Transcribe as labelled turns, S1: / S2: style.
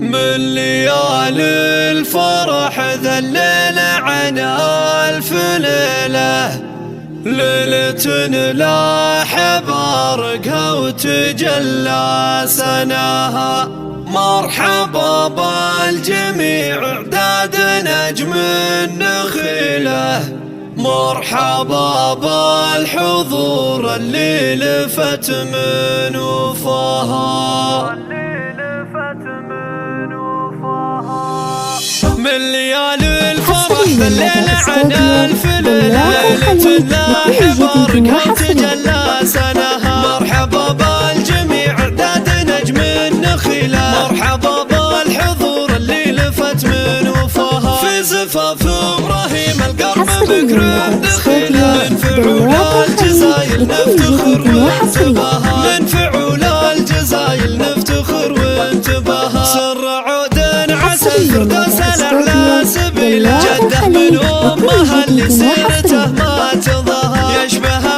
S1: من ليالي الفرح ذلنا عن ألف ليلة، ليلة لاح بارقها وتجلى سناها. مرحبا بالجميع اعداد نجم النخيله، مرحبا بالحضور اللي لفت من وفاها. من ليالي الفرح ذلنا عن ألف ليلة، ليلة لاح بارقها وتجلى سناها. مرحبا بالجميع اعداد نجم النخيله، مرحبا بالحضور اللي لفت من وفاها. في زفاف ابراهيم القرب بكر دخيله، من فعول الجزايل نفتخر وانتباها، من فعول الجزايل نفتخر وانتباها. سر عود عسى الفردوس الاعلى سبيله، جده من امها اللي سيرته ما تضاهى. يشبه